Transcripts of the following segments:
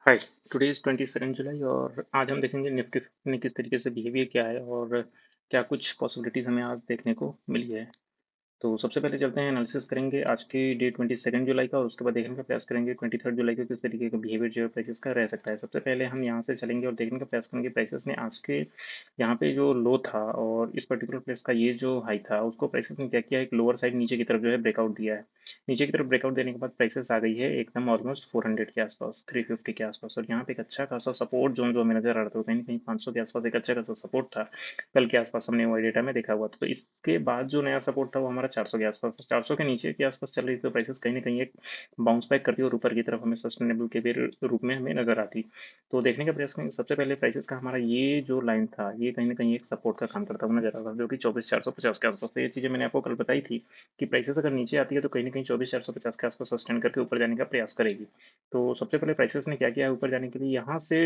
Hi, today is 22 जुलाई और आज हम देखेंगे निफ्टी ने किस तरीके से बिहेवियर किया है और क्या कुछ पॉसिबिलिटीज़ हमें आज देखने को मिली है। तो सबसे पहले चलते हैं एनालिसिस करेंगे आज की डे 22 जुलाई का और उसके बाद देखने का प्रयास करेंगे 23 जुलाई को किस तरीके का बिहेवियर जो है प्राइसेस का रह सकता है। सबसे पहले हम यहाँ से चलेंगे और देखने का प्रयास करेंगे प्राइसेस ने आज के यहाँ पे जो लो था और इस पर्टिकुलर प्लेस का ये जो हाई था उसको प्राइसेस ने क्या किया, एक लोअर साइड नीचे की तरफ जो है ब्रेकआउट दिया है। नीचे की तरफ ब्रेकआउट देने के बाद प्राइसेस आ गई है एकदम ऑलमोस्ट 400 के आसपास, 350 के आसपास, और यहाँ पे एक अच्छा खासा सपोर्ट जोन जो हमें नजर आ रहा था कहीं ना कहीं 500 के आसपास एक अच्छा खासा सपोर्ट था। कल के आसपास हमने वाई डेटा में देखा हुआ था। तो इसके बाद जो नया सपोर्ट था वो हमारा 400 के आसपास था। 400 के नीचे के आसपास चल रही थी तो प्राइसेस कहीं ना कहीं एक बाउंस बैक करती और ऊपर की तरफ हमें सस्टेनेबल के भी रूप में हमें नजर आती। तो देखने का प्रयास करेंगे सबसे पहले प्राइसेस का हमारा ये जो लाइन था ये कहीं ना कहीं एक सपोर्ट का काम करता हुआ नजर आ रहा था जो कि 24,450 के आसपास था। ये चीज़ें मैंने आपको कल बताई थी कि प्राइसेस अगर नीचे आती है तो कहीं ना कहीं 24,450 के आसपास सस्टेन करके ऊपर जाने का प्रयास करेगी। तो सबसे पहले प्राइसेस ने क्या किया है ऊपर जाने के लिए, यहाँ से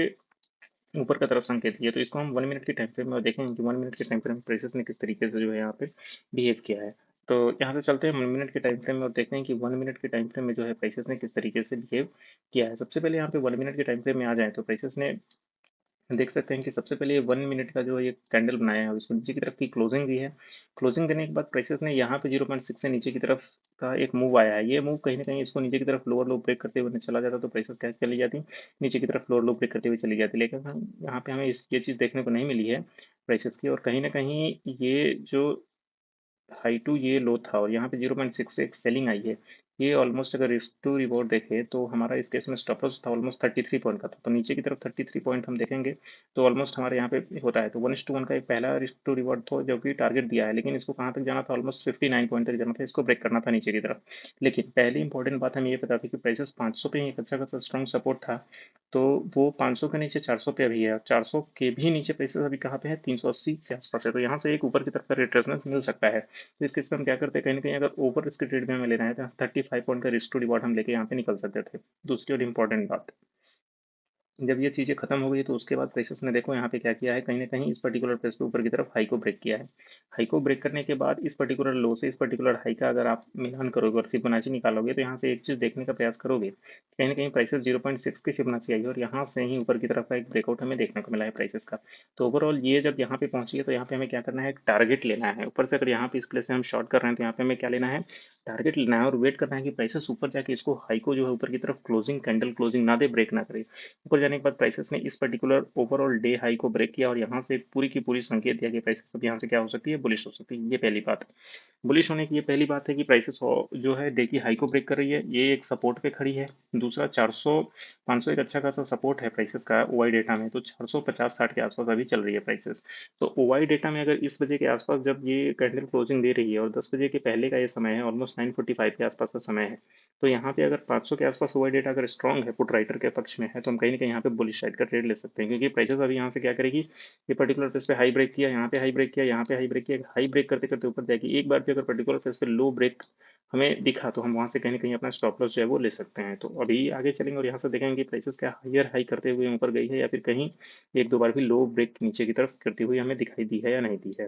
ऊपर का तरफ संकेत दिया। तो इसको हम 1 मिनट के टाइम फ्रेम में देखेंगे कि 1 मिनट के टाइम फ्रेम में प्राइसेस ने किस तरीके से जो है यहाँ पे बिहेव किया है। तो यहाँ से चलते हैं 1 मिनट के टाइम फ्रेम में और देखते हैं कि 1 मिनट के टाइम फ्रेम में जो है प्राइसेस ने किस तरीके से बिहेव किया है। सबसे पहले यहाँ पे 1 मिनट के टाइम फ्रेम में आ जाए तो प्राइसेस ने देख सकते हैं कि सबसे पहले ये 1 मिनट का जो ये कैंडल बनाया है उसको नीचे की तरफ की क्लोजिंग दी है। क्लोजिंग देने के बाद प्राइसेस ने यहाँ पे 0.6 से नीचे की तरफ का एक मूव आया है। ये मूव कहीं न कहीं इसको नीचे की तरफ लोअर लो ब्रेक करते हुए चला जाता तो प्राइसेस क्या चली जाती, नीचे की तरफ लोअर लो ब्रेक करते हुए चली जाती। लेकिन हम यहाँ पे हमें ये चीज़ देखने को नहीं मिली है प्राइसेस की, और कहीं न कहीं ये जो हाई टू ये लो था और यहाँ पे 0.6 से एक सेलिंग आई है। ये ऑलमोस्ट अगर रिस्क टू रिवॉर्ड देखें तो हमारा इस केस में स्टॉप लॉस था ऑलमोस्ट 33 पॉइंट का था। तो नीचे की तरफ 33 पॉइंट हम देखेंगे तो ऑलमोस्ट हमारे यहाँ पे होता है। तो 1:1 का एक पहला रिस्क टू रिवॉर्ड था जो कि टारगेट दिया है, लेकिन इसको कहाँ तक जाना था, ऑलमोस्ट 59 पॉइंट तक जाना था, इसको ब्रेक करना था नीचे की तरफ। लेकिन पहली इंपॉर्टेंट बात हमें ये पता थी कि प्राइसेस 500 पे ही एक अच्छा खासा स्ट्रॉन्ग सपोर्ट था। तो वो 500 के नीचे 400 पे अभी है, 400 के भी नीचे प्राइसेस अभी कहाँ पे है, 380 के आसपास है। तो यहाँ से एक ऊपर की तरफ का रिट्रेसमेंट मिल सकता है। तो इस केस में हम क्या करते हैं, कहीं ना कहीं अगर ओवर रिस्क ट्रेड में हमें लेना है तो 35 पॉइंट का रिस्क टू रिवॉर्ड हम लेके यहाँ पे निकल सकते थे। दूसरी और इम्पोर्टेंट बात, जब ये चीज़ें खत्म हो गई तो उसके बाद प्राइसेस ने देखो यहाँ पे क्या किया है, कहीं ना कहीं इस पर्टिकुलर प्लेस पे ऊपर की तरफ हाई को ब्रेक किया है। हाई को ब्रेक करने के बाद इस पर्टिकुलर लो से इस पर्टिकुलर हाई का अगर आप मिलान करोगे और फिबोनाची निकालोगे तो यहाँ से एक चीज़ देखने का प्रयास करोगे, कहीं ना कहीं प्राइसेस 0.6 की फिबोनाची आई है और यहाँ से ही ऊपर की तरफ का एक ब्रेकआउट हमें देखने को मिला है प्राइसेस का। तो ओवरऑल ये जब यहाँ पे पहुंची है तो यहाँ पे हमें क्या करना है, एक टारगेट लेना है ऊपर से। अगर यहाँ पे इस प्लेस से हम शॉर्ट कर रहे हैं तो यहाँ पे हमें क्या लेना है, टारगेट लेना है और वेट करना है कि प्राइसेस ऊपर जाके इसको हाई को जो है ऊपर की तरफ क्लोजिंग कैंडल क्लोजिंग ना दे, ब्रेक ना करे। ऊपर जाने के बाद प्राइसेस ने इस पर्टिकुलर ओवरऑल डे हाई को ब्रेक किया और यहाँ से पूरी की पूरी संकेत दिया कि प्राइसेस अब यहाँ से क्या हो सकती है, बुलिश हो सकती है। ये पहली बात। बुलिश होने की ये पहली बात है कि प्राइसेस जो है डे की हाई को ब्रेक कर रही है, ये एक सपोर्ट पे खड़ी है। दूसरा 400 500 एक अच्छा खासा सपोर्ट है प्राइसेस का ओवाई डेटा में, तो 450-60 के आसपास अभी चल रही है प्राइसेस। तो ओवाई डेटा में अगर इस बजे के आसपास जब ये कैंडल क्लोजिंग दे रही है और 10 बजे के पहले का ये समय है, ऑलमोस्ट 9:45 के आसपास का समय है, तो यहाँ पे अगर 500 के आसपास ओवाई डेटा अगर स्ट्रॉन्ग है, पुट राइटर के पक्ष में है, तो हम कहीं ना कहीं यहाँ पे बुलिश साइड का ट्रेड ले सकते हैं। क्योंकि प्राइसेस अभी यहाँ से क्या करेगी, ये पर्टिकुलर प्लेस पे हाई ब्रेक किया, यहाँ पे हाई ब्रेक किया, यहाँ पे हाई ब्रेक किया, हाई ब्रेक करते करते ऊपर जाएगी। एक बार भी अगर पर्टिकुलर प्लेस पे लो ब्रेक हमें दिखा तो हम वहां से कहीं ना कहीं अपना स्टॉप लॉस जो है वो ले सकते हैं। तो अभी आगे चलेंगे और यहाँ से देखेंगे कि प्राइसेस क्या हायर हाई करते हुए ऊपर गई है या फिर कहीं एक दो बार भी लो ब्रेक नीचे की तरफ करती हुई हमें दिखाई दी है या नहीं दी है।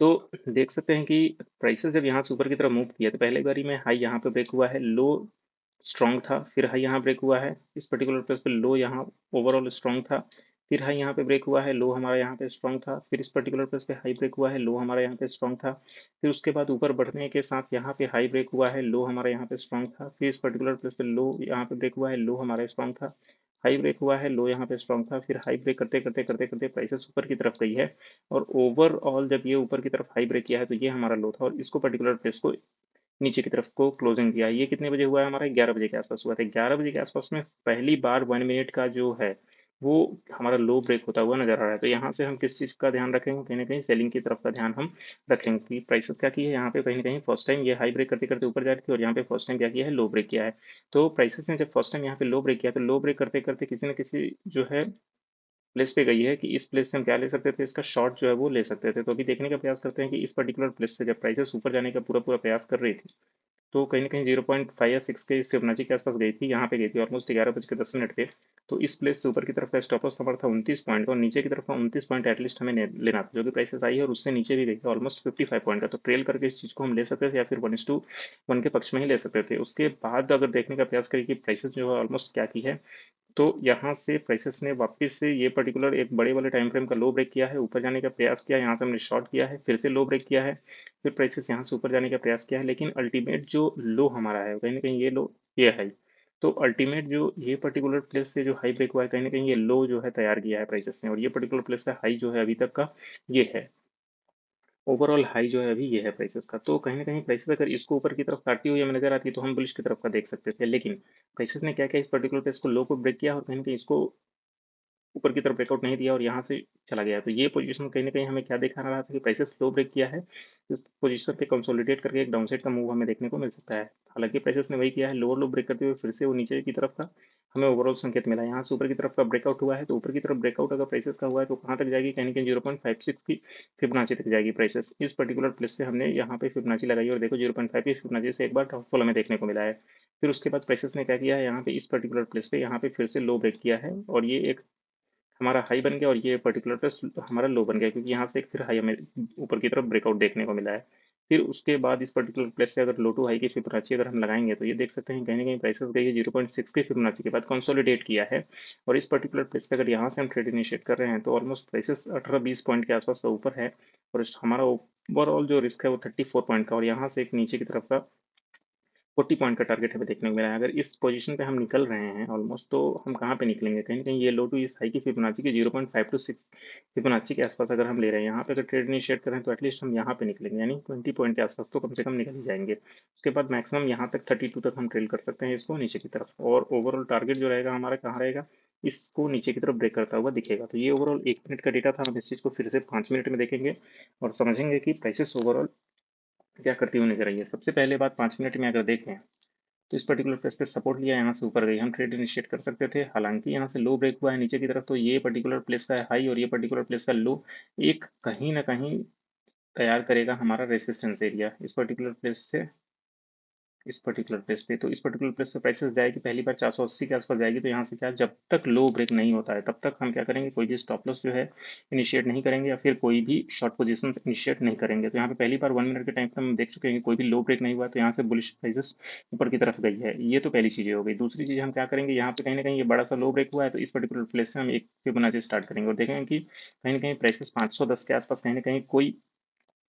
तो देख सकते हैं कि प्राइसेस जब यहाँ से ऊपर की तरफ मूव किया तो पहले बारी में हाई यहाँ पे ब्रेक हुआ है, लो स्ट्रॉन्ग था, फिर हाई यहाँ ब्रेक हुआ है इस पर्टिकुलर प्लेस पे, लो यहाँ ओवरऑल स्ट्रॉन्ग था, फिर हाई यहाँ पे ब्रेक हुआ है, लो हमारा यहाँ पे स्ट्रॉन्ग था, फिर इस पर्टिकुलर प्लेस पे हाई ब्रेक हुआ है, लो हमारा यहाँ पे स्ट्रॉन्ग था, फिर उसके बाद ऊपर बढ़ने के साथ यहाँ पे हाई ब्रेक हुआ है, लो हमारा यहाँ पे स्ट्रॉन्ग था, फिर इस पर्टिकुलर प्लेस पे लो यहाँ पे ब्रेक हुआ है, लो हमारा स्ट्रॉन्ग था, हाई ब्रेक हुआ है, लो यहाँ पे स्ट्रॉन्ग था, फिर हाई ब्रेक करते करते करते करते प्राइसेस ऊपर की तरफ गई है। और ओवरऑल जब ये ऊपर की तरफ हाई ब्रेक किया है तो ये हमारा लो था और इसको पर्टिकुलर प्लेस को नीचे की तरफ को क्लोजिंग दिया है। ये कितने बजे हुआ है, हमारा 11 बजे के आसपास हुआ था। 11 बजे के आसपास में पहली बार 1 मिनट का जो है वो हमारा लो ब्रेक होता हुआ नजर आ रहा है। तो यहाँ से हम किस चीज़ का ध्यान रखेंगे, कहीं ना कहीं सेलिंग की तरफ का ध्यान हम रखेंगे कि प्राइसेस क्या की है यहाँ पे, कहीं ना कहीं फर्स्ट टाइम ये हाई ब्रेक करते करते ऊपर जा रही थी और यहाँ पे फर्स्ट टाइम क्या किया है, लो ब्रेक किया है। तो प्राइसेस ने जब फर्स्ट टाइम यहाँ पे लो ब्रेक किया तो लो ब्रेक करते करते किसी न किसी जो है प्लेस पे गई है कि इस प्लेस से हम क्या ले सकते थे, इसका शॉर्ट जो है वो ले सकते थे। तो अभी देखने का प्रयास करते हैं कि इस पर्टिकुलर प्लेस से जब प्राइसेस ऊपर जाने का पूरा पूरा प्रयास कर रही थी तो कहीं न कहीं 0.5 या 6 के फिबोनाची के आसपास गई थी, यहाँ पे गई थी ऑलमोस्ट 11 बज के 10 मिनट पे। तो इस प्लेस से ऊपर की तरफ का स्टॉप लॉस हमारा था 29 पॉइंट का और नीचे की तरफ का 29 पॉइंट एटलीस्ट हमें लेना था, जो कि प्राइसेस आई है और उससे नीचे भी गई है ऑलमोस्ट 55 पॉइंट का। तो ट्रेल करके इस चीज़ को हम ले सकते थे या फिर 1:1 के पक्ष में ही ले सकते थे। उसके बाद अगर देखने का प्रयास करें कि प्राइसेस जो है ऑलमोस्ट क्या की है, तो यहाँ से प्राइसेस ने वापस से ये पर्टिकुलर एक बड़े वाले टाइम फ्रेम का लो ब्रेक किया है, ऊपर जाने का प्रयास किया, यहाँ से हमने शॉर्ट किया है, फिर से लो ब्रेक किया है, फिर प्राइसेस यहाँ से ऊपर जाने का प्रयास किया है, लेकिन अल्टीमेट जो लो हमारा है कहीं ना कहीं ये लो, ये हाई। तो अल्टीमेट जो ये पर्टिकुलर प्लेस से जो हाई ब्रेक हुआ है कहीं ना कहीं ये लो जो है तैयार किया है प्राइसेस ने, और ये पर्टिकुलर प्लेस का हाई जो है अभी तक का ये है। ओवरऑल हाई जो है अभी ये है प्राइसेस का। तो कहीं ना कहीं प्राइसेस अगर इसको ऊपर की तरफ काटती हुई हमें नजर आती है तो हम बुलिश की तरफ का देख सकते थे, लेकिन प्राइसेस ने क्या किया, इस पर्टिकुलर प्लेस को लो को ब्रेक किया और कहीं ना कहीं इसको ऊपर की तरफ ब्रेकआउट नहीं दिया और यहाँ से चला गया। तो ये पोजीशन कहीं ना कहीं हमें क्या दिखा रहा था कि प्राइसेस लो ब्रेक किया है, इस पोजीशन पे कंसोलिडेट करके एक डाउनसाइड का मूव हमें देखने को मिल सकता है। हालांकि प्राइसेस ने वही किया है, लोअर लो ब्रेक करते हुए फिर से वो नीचे की तरफ का हमें ओवरऑल संकेत मिला। यहाँ से ऊपर की तरफ का ब्रेकआउट हुआ है, तो ऊपर की तरफ ब्रेकआउट अगर प्राइसेस का हुआ है तो कहाँ तक जाएगी, कहीं ना कहीं 0.56 की फिबोनाची तक जाएगी प्राइसेस। इस पर्टिकुलर प्लेस से हमने यहाँ पे फिबोनाची लगाई और देखो 0.5 की फिबोनाची से एक बार डाउनफॉल हमें देखने को मिला है। फिर उसके बाद प्राइसेस ने क्या किया है, यहाँ पे इस पर्टिकुलर प्लेस पे यहाँ पे फिर से लो ब्रेक किया है और ये एक हमारा हाई बन गया और ये पर्टिकुलर प्लेस हमारा लो बन गया, क्योंकि यहाँ से एक फिर हाई हमें ऊपर की तरफ ब्रेकआउट देखने को मिला है। फिर उसके बाद इस पर्टिकुलर प्लेस से अगर लो टू हाई की फिबोनाची अगर हम लगाएंगे तो ये देख सकते हैं कहीं ना कहीं प्राइसेस गई है 0.6 की फिबोनाची के बाद कंसोलिडेट किया है। और इस पर्टिकुलर प्लेस पे अगर यहाँ से हम ट्रेड इनिशिएट कर रहे हैं तो ऑलमोस्ट प्राइसेस 18-20 पॉइंट के आसपास का ऊपर है, और हमारा ओवरऑल जो रिस्क है वो 34 पॉइंट का, और यहाँ से एक नीचे की तरफ का 40 पॉइंट का टारगेट हमें देखने को मिला है। अगर इस पोजीशन पे हम निकल रहे हैं ऑलमोस्ट, तो हम कहाँ पे निकलेंगे, कहीं ना कहीं ये लो टू इस हाई की फिबोनाची के 0.5 टू 6 फिबोनाची के आसपास अगर हम ले रहे हैं, यहाँ पे अगर ट्रेड इनिशिएट करें तो एटलीस्ट हम यहाँ पे निकलेंगे, यानी 20 पॉइंट के आसपास तो कम से कम निकल ही जाएंगे। उसके बाद मैक्सिमम यहाँ तक 32 तक हम ट्रेल कर सकते हैं इसको नीचे की तरफ, और ओवरऑल टारगेट जो रहेगा हमारा कहाँ रहेगा, इसको नीचे की तरफ ब्रेक करता हुआ दिखेगा। तो ये ओवरऑल 1 मिनट का डेटा था, हम इस चीज़ को फिर से 5 मिनट में देखेंगे और समझेंगे कि प्राइसेस ओवरऑल क्या करती हुई नजर आई है। सबसे पहले बात 5 मिनट में अगर देखें तो इस पर्टिकुलर प्लेस पे सपोर्ट लिया, यहाँ से ऊपर गई, हम ट्रेड इनिशिएट कर सकते थे। हालांकि यहाँ से लो ब्रेक हुआ है नीचे की तरफ, तो ये पर्टिकुलर प्लेस का हाई और ये पर्टिकुलर प्लेस का लो एक कहीं ना कहीं तैयार करेगा हमारा रेसिस्टेंस एरिया इस पर्टिकुलर प्लेस से इस पर्टिकुलर प्लेस पे। तो इस पर्टिकुलर प्लेस पे प्राइसेस जाएगी पहली बार 480 के आसपास जाएगी, तो यहाँ से क्या, जब तक लो ब्रेक नहीं होता है तब तक हम क्या करेंगे, कोई भी स्टॉप लॉस जो है इनिशिएट नहीं करेंगे या फिर कोई भी शॉर्ट पोजीशन इनिशिएट नहीं करेंगे। तो यहाँ पे पहली बार 1 मिनट के टाइम पे हम देख चुके हैं कि कोई भी लो ब्रेक नहीं हुआ, तो यहाँ से बुलिश प्राइसेस ऊपर की तरफ गई है। ये तो पहली चीज़ हो गई। दूसरी चीज़ हम क्या करेंगे, यहाँ पे कहीं ना कहीं ये बड़ा सा लो ब्रेक हुआ है, तो इस पर्टिकुलर प्लेस से हम एक फिबोनाची स्टार्ट करेंगे और देखेंगे कि कहीं ना कहीं प्राइसेस 510 के आसपास कहीं ना कहीं कोई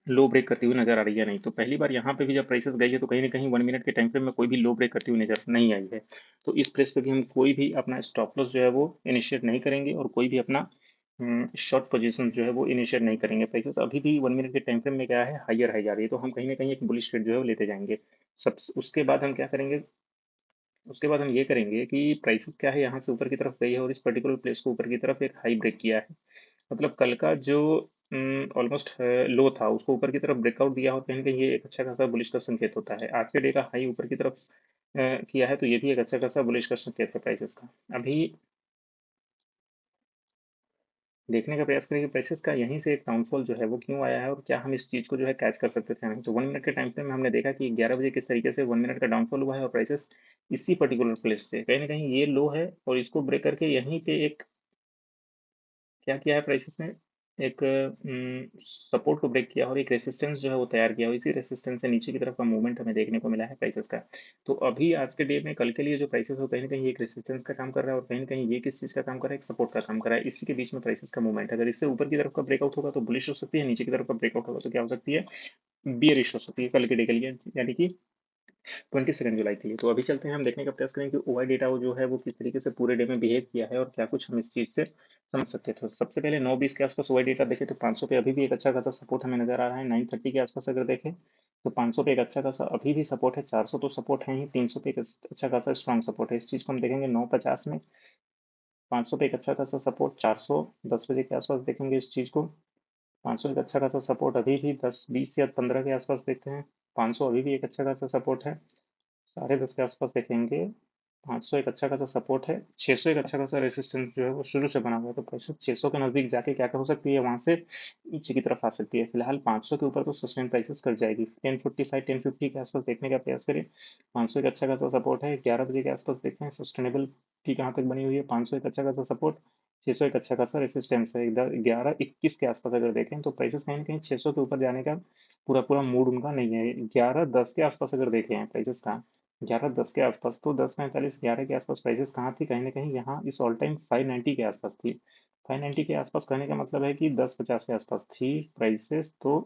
लो ब्रेक करती हुई नजर आ रही है नहीं। तो पहली बार यहाँ पे भी जब प्राइसेस गई है तो कहीं ना कहीं 1 मिनट के टाइम फ्रेम में कोई भी लो ब्रेक करती हुई नजर नहीं आई है। तो इस प्लेस पे भी हम कोई भी अपना स्टॉप लॉस जो है वो इनिशिएट नहीं करेंगे और कोई भी अपना शॉर्ट पोजीशन जो है वो इनिशिएट नहीं करेंगे। प्राइसेस अभी भी 1 मिनट के टाइम फ्रेम में क्या है, हायर हाई जा रही है, तो हम कहीं ना कहीं एक बुलिश ट्रेड जो है वो लेते जाएंगे। सब उसके बाद हम क्या करेंगे, उसके बाद हम ये करेंगे कि प्राइसेस क्या है, यहाँ से ऊपर की तरफ गई है और इस पर्टिकुलर प्लेस को ऊपर की तरफ एक हाई ब्रेक किया है। मतलब कल का जो ऑलमोस्ट लो था उसको ऊपर की तरफ ब्रेकआउट दिया और कहीं ना कहीं ये एक अच्छा खासा बुलिश का संकेत होता है। आज के डे का हाई ऊपर की तरफ किया है, तो ये भी एक अच्छा खासा बुलिश का संकेत है प्राइसेस का। अभी देखने का प्रयास करें कि प्राइसेस का यहीं से एक डाउनफॉल जो है वो क्यों आया है और क्या हम इस चीज़ को जो है कैच कर सकते थे नहीं। तो 1 मिनट के टाइम फ्रेम में हमने देखा कि 11 बजे किस तरीके से 1 मिनट का डाउनफॉल हुआ है और प्राइसेस इसी पर्टिकुलर प्लेस से कहीं ना कहीं ये लो है और इसको ब्रेक करके यहीं पे एक क्या किया है प्राइसेस ने, एक सपोर्ट को ब्रेक किया और एक रेसिस्टेंस जो है वो तैयार किया और इसी रेसिस्टेंस से नीचे की तरफ का मूवमेंट हमें देखने को मिला है प्राइसेस का। तो अभी आज के डे में कल के लिए जो प्राइसेस हो कहीं ना कहीं एक रेसिस्टेंस का काम कर रहा है और कहीं ना कहीं ये किस चीज़ का काम कर रहा है, एक सपोर्ट का काम कर रहा है। इसी के बीच में प्राइसेस का मूवमेंट है, अगर इससे ऊपर की तरफ का ब्रेकआउट होगा तो बुलिश हो सकती है, नीचे की तरफ का ब्रेकआउट होगा तो क्या हो सकती है, बियरिश हो सकती है कल के डे के लिए, यानी कि 22 जुलाई के लिए। तो अभी चलते हैं, हम देखने का प्रयास करें कि ओआई डेटा वो जो है वो किस तरीके से पूरे डे में बिहेव किया है और क्या कुछ हम इस चीज़ से समझ सकते थे। सबसे पहले 9:20 के आसपास ओआई डेटा देखें तो 500 पे अभी भी एक अच्छा खासा सपोर्ट हमें नजर आ रहा है। 9:30 के आसपास अगर देखें तो 500 पे एक अच्छा खासा अभी भी सपोर्ट है। 400 तो सपोर्ट है ही, 300 पे एक अच्छा खासा स्ट्रॉन्ग सपोर्ट है। इस चीज़ को हम देखेंगे 9:50 में, 500 पे एक अच्छा खासा सपोर्ट, 410 बजे के आसपास देखेंगे इस चीज़ को। 500 एक अच्छा खासा सपोर्ट अभी भी 10, 20 या 15 के आसपास देखते हैं। 500 अभी भी एक अच्छा खासा सपोर्ट है। 10:30 के आसपास देखेंगे 500 एक अच्छा खासा सपोर्ट है। 600 एक अच्छा खासा रेसिस्टेंस जो है वो शुरू से बना हुआ है, तो प्राइसेस 600 के नजदीक जाके क्या हो सकती है, वहां से नीचे की तरफ आ सकती है। फिलहाल 500 के ऊपर तो सस्टेन प्राइसेस कर जाएगी। 1045 1050 के आसपास देखने का प्रयास करें। 500 एक अच्छा खासा सपोर्ट है। 11 बजे के आसपास देखते हैं सस्टेनेबल की कहाँ तक बनी हुई है। 500 एक अच्छा खासा सपोर्ट, 600 एक अच्छा खासा रेसिस्टेंस है। इधर 11:21 के आसपास अगर देखें तो प्राइसेस कहीं ना कहीं 600 के ऊपर जाने का पूरा पूरा मूड उनका नहीं है। 11:10 के आसपास अगर देखें प्राइसेस का, 11:10 के आसपास, तो 10:45 11 के आसपास प्राइसेस कहाँ थी, कहीं ना कहीं यहाँ इस ऑल टाइम 590 के आसपास थी। 590 के आसपास कहने का मतलब है कि 10:50 के आसपास थी प्राइसेस। तो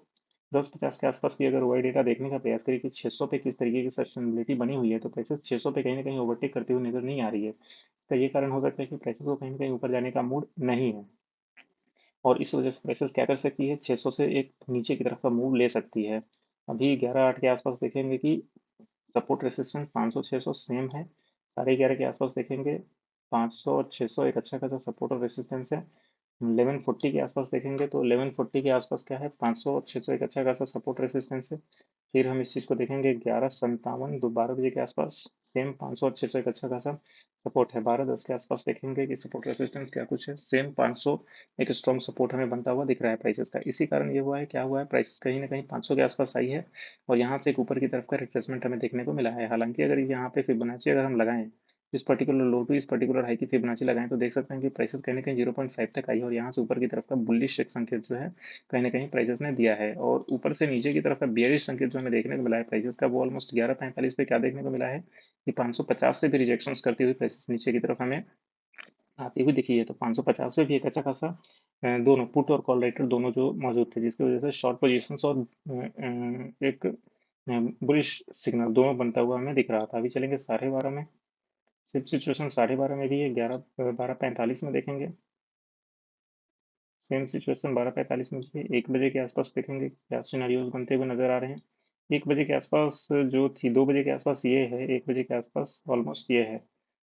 10:50 के आसपास की अगर वाई डेटा देखने का प्रयास करें कि 600 पे किस तरीके की सस्टेनेबिलिटी बनी हुई है, तो प्राइसेस 600 पे कहीं ना कहीं ओवरटेक करते हुए नजर नहीं आ रही है। तो ये कारण हो सकता है कि प्राइसेस को कहीं ना कहीं ऊपर जाने का मूड नहीं है, और इस वजह से प्राइसेस क्या कर सकती है, 600 से एक नीचे की तरफ का मूव ले सकती है। अभी 11:08 के आसपास देखेंगे कि सपोर्ट रेसिस्टेंस 500 600 सेम है। 11:30 के आसपास देखेंगे 500 और 600 एक अच्छा खासा सपोर्ट और रेसिस्टेंस है। 1140 के आसपास देखेंगे तो 1140 के आसपास क्या है, 500 और 600 एक अच्छा खासा सपोर्ट रेसिस्टेंस है। फिर हम इस चीज़ को देखेंगे 11:57 12 बजे के आसपास, सेम 500 और 600 एक अच्छा खासा सपोर्ट है। 12:10 के आसपास देखेंगे कि सपोर्ट रेसिस्टेंस क्या कुछ है, सेम 500 एक स्ट्रॉन्ग सपोर्ट हमें बनता हुआ दिख रहा है प्राइसेस का। इसी कारण ये हुआ है, क्या हुआ है, प्राइसेस कहीं ना कहीं 500 के आसपास आई है, और यहाँ से एक ऊपर की तरफ का रिट्रेसमेंट हमें देखने को मिला है। हालांकि अगर यहाँ पे फिबोनाची अगर हम लगाएं, इस पर्टिकुलर लो टू इस पर्टिकुलर हाई की फिबोनाची लगाएं, तो देख सकते हैं कि प्राइसेस कहीं ना कहीं 0.5 तक आई है, और यहाँ से ऊपर की तरफ का बुलिश एक संकेत जो है कहीं ना कहीं प्राइसेस ने दिया है। और ऊपर से नीचे की तरफ का बेयरिश संकेत जो हमें देखने को मिला है प्राइसेस का, वो ऑलमोस्ट 11:45 पे क्या देखने को मिला है कि 550 से भी रिजेक्शन करती हुई प्राइसेस नीचे की तरफ हमें आती हुई दिखी है। तो 550 पे भी एक अच्छा खासा दोनों पुट और कॉल राइटर दोनों जो मौजूद थे, जिसकी वजह से शॉर्ट पोजीशंस और एक बुलिश सिग्नल दोनों बनता हुआ हमें दिख रहा था। अभी चलेंगे 12:30 में, सिर्फ सिचुएशन 12:30 में भी है। 12:45 में देखेंगे सेम सिचुएशन, 12:45 में भी 1 बजे के आसपास देखेंगे क्या सिनारियोज बनते हुए नजर आ रहे हैं। 1 बजे के आसपास जो थी, 2 बजे के आसपास ये है, 1 बजे के आसपास ऑलमोस्ट ये है।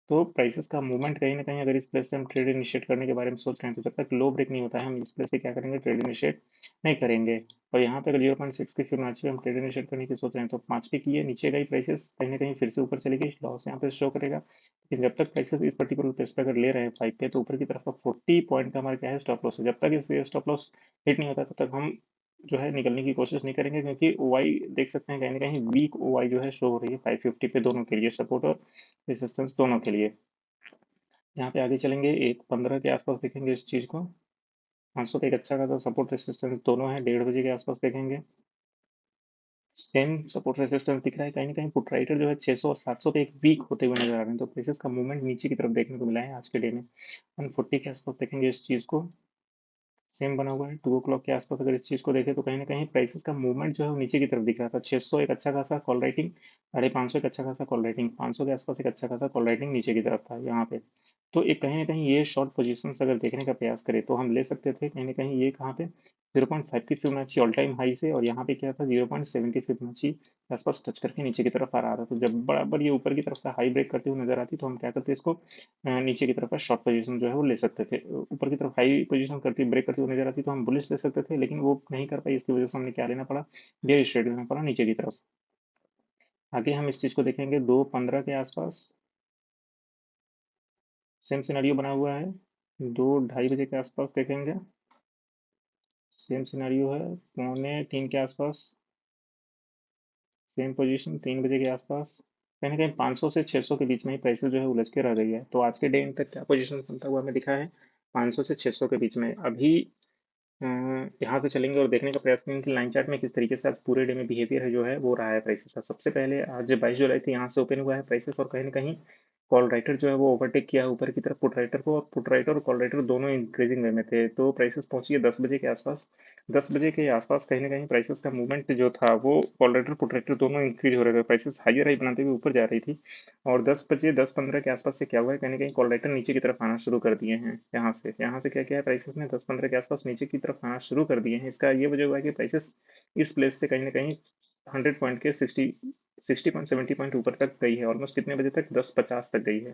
तो प्राइसेस का मूवमेंट कहीं ना कहीं अगर इस प्लेस से हम ट्रेड इनिशिएट करने के बारे में सोच रहे हैं, तो जब तक लो ब्रेक नहीं होता है हम इस प्लेस पे क्या करेंगे, ट्रेड इनिशिएट नहीं करेंगे। और यहाँ पे अगर 0.6 की फिबोनाची पे हम ट्रेड इनिशिएट करने की सोच रहे हैं, तो 5 पे की है, नीचे गई प्राइसेस कहीं ना कहीं फिर से ऊपर चली गई, लॉस यहाँ पे शो करेगा। लेकिन जब तक प्राइसेस इस पर्टिकुलर प्लेस पे अगर ले रहे हैं 5 पे, तो ऊपर की तरफ का 40 पॉइंट का हमारा क्या है, स्टॉप लॉस है। जब तक इस स्टॉप लॉस हिट नहीं होता, तब तक हम जो है निकलने की कोशिश नहीं करेंगे, क्योंकि ओवाई देख सकते हैं कहीं ना कहीं वीक ओवाई जो है शो हो रही है 550 पे, दोनों के लिए सपोर्ट और रेसिस्टेंस दोनों के लिए। यहाँ पे आगे चलेंगे 1:15 के आसपास देखेंगे इस चीज़ को, 500 का एक अच्छा खासा सपोर्ट रेसिस्टेंस दोनों है। 1:30 बजे के आसपास देखेंगे सेम सपोर्ट रेसिस्टेंस दिख रहा है। कहीं ना कहीं पुट राइटर जो है 600 और 700 पे एक वीक होते हुए नजर आ रहे हैं, तो प्रेसेस का मूवमेंट नीचे की तरफ देखने को मिला है आज के डे में। 140 के आसपास देखेंगे इस चीज़ को, सेम बना हुआ है। 2 o'clock के आसपास अगर इस चीज़ को देखें, तो कहीं ना कहीं प्राइसेस का मूवमेंट जो है वो नीचे की तरफ दिख रहा था। 600 एक अच्छा खासा कॉल राइटिंग, 550 एक अच्छा खासा कॉल राइटिंग, 500 के आसपास एक अच्छा खासा कॉल राइटिंग नीचे की तरफ था यहाँ पे। तो एक कहीं ना कहीं ये शॉर्ट पोजीशंस अगर देखने का प्रयास करें, तो हम ले सकते थे कहीं ना कहीं ये कहाँ पे 0.5 की फिबोनाची ऑल टाइम हाई से, और यहाँ पे क्या था 0.7 की फिबोनाची के आसपास टच करके नीचे की तरफ आ रहा था। तो जब बराबर ये ऊपर की तरफ का हाई ब्रेक करते हुए नजर आती, तो हम क्या करते इसको नीचे की तरफ का शॉर्ट पोजीशन जो है वो ले सकते थे। ऊपर की तरफ हाई पोजीशन करती ब्रेक करती हुई नजर आती, तो हम बुलिश ले सकते थे, लेकिन वो नहीं कर पाई। इसकी वजह से हमने क्या लेना पड़ा, बेयरिश ट्रेड लेना पड़ा नीचे की तरफ। आगे हम इस चीज को देखेंगे 2:15 के आसपास, सेम सिनेरियो बना हुआ है। 2:30 बजे के आसपास देखेंगे सेम सिनेरियो है। 2:45 के आसपास सेम पोजीशन, 3 बजे के आसपास कहीं ना कहीं 500 से 600 के बीच में ही प्राइसेस जो है उलझ के रह गई है। तो आज के डे तक क्या पोजीशन बनता हुआ हमें दिखा है, 500 से 600 के बीच में। अभी यहाँ से चलेंगे और देखने का प्रयास करेंगे कि लाइन चार्ट में किस तरीके से आज पूरे डे में बिहेवियर है जो है वो रहा है प्राइसेस का। सबसे पहले आज 22 जुलाई थी, यहाँ से ओपन हुआ है प्राइसेस, और कहीं ना कहीं कॉल राइटर जो है वो ओवरटेक किया है ऊपर की तरफ पुट राइटर को, और पुट राइटर और कॉल राइटर दोनों इंक्रीजिंग वे में थे। तो प्राइसेस पहुंची है 10 बजे के आसपास। 10 बजे के आसपास कहीं ना कहीं प्राइसेस का मूवमेंट जो था वो कॉल राइटर पुट राइटर दोनों इंक्रीज हो रहे थे, प्राइसेस हाइयर हाई बनाते हुए ऊपर जा रही थी। और 10 बजे 10:15 के आसपास से क्या हुआ है, कहीं ना कहीं कॉल राइटर नीचे की तरफ आना शुरू कर दिए हैं। यहाँ से क्या क्या है, प्राइसेस ने 10:15 के आसपास नीचे की तरफ आना शुरू कर दिए हैं। इसका ये वजह हुआ है कि प्राइसेस इस प्लेस से कहीं ना कहीं 100 पॉइंट के 60 पॉइंट 70 पॉइंट ऊपर तक गई है। ऑलमोस्ट कितने बजे तक, 10:50 तक गई है।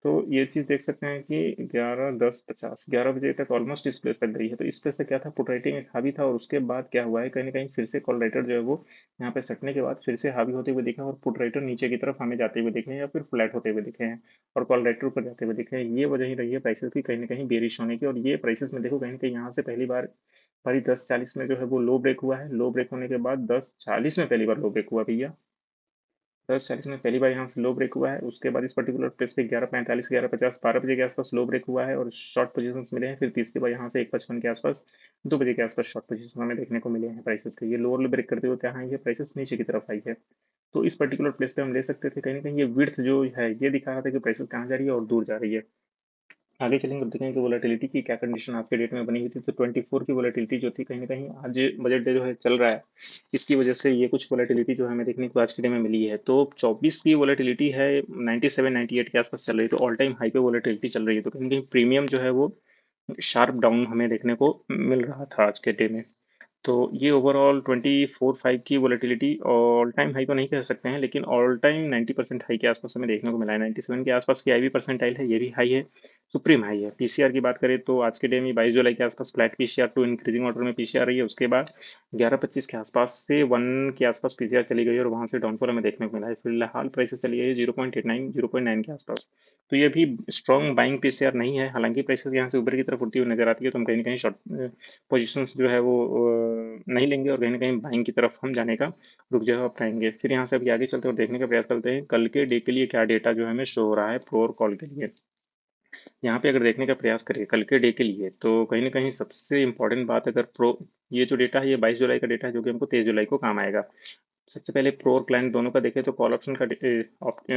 तो ये चीज़ देख सकते हैं कि 11:10:50 11 बजे तक ऑलमोस्ट इस प्लेस तक गई है। तो इस प्लेस से क्या था, पुट राइटिंग एक हावी था, और उसके बाद क्या हुआ है, कहीं ना कहीं फिर से कॉल राइटर जो है वो यहाँ पे सटने के बाद फिर से हावी होते हुए दिखे, और पुट राइटर नीचे की तरफ हमें जाते हुए दिखे हैं, या फिर फ्लैट होते हुए दिखे हैं, और कॉल राइटर ऊपर जाते हुए दिखे हैं। ये वजह ही रही है प्राइसेस की कहीं ना कहीं बेरिश होने की। और ये प्राइसेस में देखो कहीं ना कहीं यहाँ से पहली बार भाई 10:40 में जो है वो लो ब्रेक हुआ है। लो ब्रेक होने के बाद 10:40 में पहली बार लो ब्रेक हुआ भैया। 10:40 में पहली बार यहाँ से लो ब्रेक हुआ है। उसके बाद इस पर्टिकुलर प्लेस पे 11:45 11:50 12 बजे के आसपास लो ब्रेक हुआ है, और शॉर्ट पोजीशंस मिले हैं। फिर तीसरी बार यहाँ से 1:55 के आसपास 2 बजे के आसपास शॉर्ट पोजीशन हमें देखने को मिले हैं प्राइसेस के। ये लोअर ब्रेक करते हुए क्या है, ये प्राइसेस नीचे की तरफ आई है। तो इस पर्टिकुलर प्लेस पे हम ले सकते थे। कहीं न कहीं ये विड्थ जो है ये दिखा रहा था कि प्राइसेस कहाँ जा रही है और दूर जा रही है। आगे चलेंगे और देखेंगे कि वोलेटिलिटी की क्या कंडीशन आज के डेट में बनी हुई थी। तो 24 की वोलेटिलिटी जो थी कहीं न कहीं आज बजट डे जो है चल रहा है, इसकी वजह से ये कुछ वोलेटिलिटी जो है हमें देखने को आज के डे में मिली है। तो 24 की वोलेटिलिटी है 97-98 के आसपास चल रही है, तो ऑल टाइम हाई पे वोलेटिलिटी चल रही है। तो कहीं न कहीं प्रीमियम जो है वो शार्प डाउन हमें देखने को मिल रहा था आज के डे में। तो ये ओवरऑल 24-5 की वोलेटिलिटी ऑल टाइम हाई तो नहीं कह सकते हैं, लेकिन ऑल टाइम 90% हाई के आसपास हमें देखने को मिला है। 97 के आसपास की आईवी परसेंटाइल है, ये भी हाई है, सुप्रीम हाई है। पीसीआर की बात करें तो आज के डे में 22 जुलाई के आसपास flat PCR to increasing order में पीसीआर रही है। उसके बाद 11:25 के आसपास से 1 के आसपास पीसीआर चली गई और वहां से डाउनफॉल हमें देखने को मिला है। फिलहाल प्राइसेस चली गई है 0.89 0.9 के आसपास। तो ये भी स्ट्रॉन्ग बाइंग पीसीआर नहीं है। हालांकि प्राइसेस यहाँ से ऊपर की तरफ उठती हुई नजर आती है, तो हम कहीं ना कहीं शॉर्ट पोजीशंस जो है वो नहीं लेंगे और कहीं ना कहीं बाइंग की तरफ हम जाने का रुख जगह अपनाएंगे। फिर यहाँ से अभी आगे चलते हैं और देखने का प्रयास करते हैं कल के डे के लिए क्या डेटा जो है हमें शो हो रहा है प्रो और कॉल के लिए। यहाँ पे अगर देखने का प्रयास करें कल के डे के लिए, तो कहीं ना कहीं सबसे इंपॉर्टेंट बात अगर प्रो, ये जो डेटा है ये 22 जुलाई का डेटा है जो कि हमको 23 जुलाई को काम आएगा। सबसे पहले प्रो और क्लाइंट दोनों का देखें तो कॉल ऑप्शन का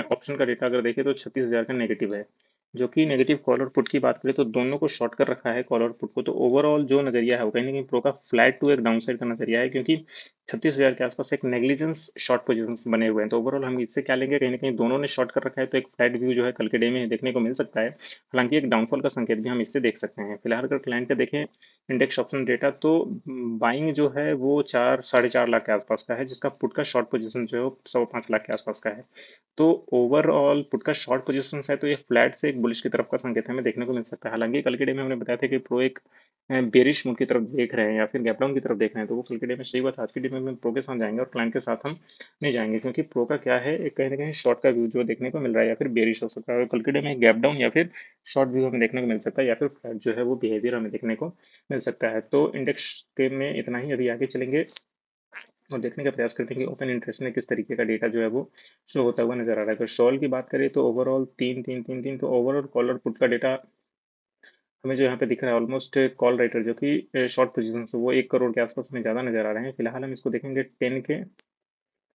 ऑप्शन का डेटा अगर देखें तो 36,000 का नेगेटिव है, जो कि नेगेटिव कॉल और पुट की बात करें तो दोनों को शॉर्ट कर रखा है कॉल और पुट को। तो ओवरऑल जो नजरिया है वो कहीं ना कहीं प्रो का फ्लैट टू एक डाउन साइड का नजरिया है, क्योंकि 36,000 के आसपास एक नेग्लिजेंस शॉर्ट पोजीशन बने हुए हैं। तो ओवरऑल हम इससे क्या लेंगे, कहीं ना कहीं दोनों ने शॉर्ट कर रखा है, तो एक फ्लैट व्यू जो है कल के डे में देखने को मिल सकता है। हालांकि एक डाउनफॉल का संकेत भी हम इससे देख सकते हैं। फिलहाल अगर क्लाइंट का देखें इंडेक्स ऑप्शन डेटा, तो बाइंग जो है वो 4-4.5 लाख के आसपास का है, जिसका पुट का शॉर्ट पोजीशन जो है वो 5.25 लाख के आसपास का है। तो ओवरऑल पुट का शॉर्ट पोजीशन है, तो ये फ्लैट से एक बुलिश की तरफ का संकेत हमें देखने को मिल सकता है। हालांकि कल के डे में हमने बताया था कि प्रो एक बेरिश मूव की तरफ देख रहे हैं या फिर गैप डाउन की तरफ देख रहे हैं, तो वो कल के डे में सही बात। आज के डे में हम प्रो के साथ जाएंगे और क्लाइंट के साथ हम नहीं जाएंगे, क्योंकि प्रो का क्या है, एक कहीं ना कहीं शॉर्ट का व्यू जो देखने को मिल रहा है या फिर बेरिश हो सकता है। और कल के डे में गैप डाउन या फिर शॉर्ट व्यू हमें देखने को मिल सकता है, या फिर फ्लैट जो है वो बिहेवियर हमें देखने को मिल सकता है। तो इंडेक्स के में इतना ही। अभी आगे चलेंगे और देखने का प्रयास करते हैं कि ओपन इंटरेस्ट में किस तरीके का डेटा जो है वो शो होता हुआ नजर आ रहा है। अगर शॉल की बात करें तो ओवरऑल 3-3-3-3, तो ओवरऑल कॉल और पुट का डेटा हमें जो यहाँ पे दिख रहा है ऑलमोस्ट कॉल राइटर जो कि शॉर्ट पोजीशन से वो 1 करोड़ के आसपास में ज़्यादा नजर आ रहे हैं। फिलहाल हम इसको देखेंगे 10 के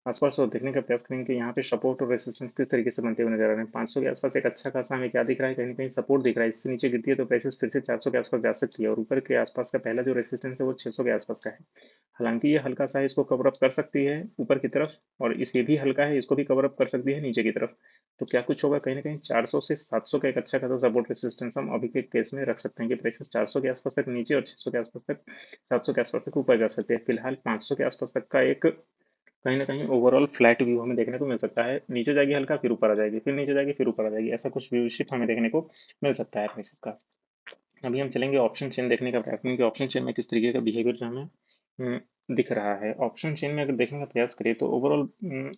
आसपास और देखने का प्रयास करेंगे कि यहाँ पे सपोर्ट और रेसिस्टेंस किस तरीके से बनते हुए नजर आ रहे हैं। 500 के आसपास एक अच्छा खासा हमें क्या दिख रहा है, कहीं ना कहीं सपोर्ट दिख रहा है। इससे नीचे गिरती है तो प्राइसेस फिर से 400 के आसपास जा सकती है, और ऊपर के आसपास का पहला जो रेसिस्टेंस है वो 600 के आसपास का है। हालांकि ये हल्का सा है, इसको कवर अप कर सकती है ऊपर की तरफ, और इस ये भी हल्का है, इसको भी कवर अप कर सकती है नीचे की तरफ। तो क्या कुछ होगा, कहीं ना कहीं 400 से 700 का एक अच्छा खासा सपोर्ट रेसिस्टेंस हम अभी के केस में रख सकते हैं कि प्राइसेस 400 के आसपास तक नीचे और 600 के आसपास तक 700 के आसपास तक ऊपर जा सकते हैं। फिलहाल 500 के आसपास तक का एक कहीं ना कहीं ओवरऑल फ्लैट व्यू हमें देखने को मिल सकता है। नीचे जाएगी हल्का, फिर ऊपर आ जाएगी, फिर नीचे जाएगी, फिर ऊपर आ जाएगी, ऐसा कुछ व्यू शिफ्ट हमें देखने को मिल सकता है प्राइसेस का। अभी हम चलेंगे ऑप्शन चेन देखने का प्रयास करेंगे कि ऑप्शन चेन में किस तरीके का बिहेवियर जो हमें दिख रहा है। ऑप्शन चेन में अगर देखने का प्रयास करें तो ओवरऑल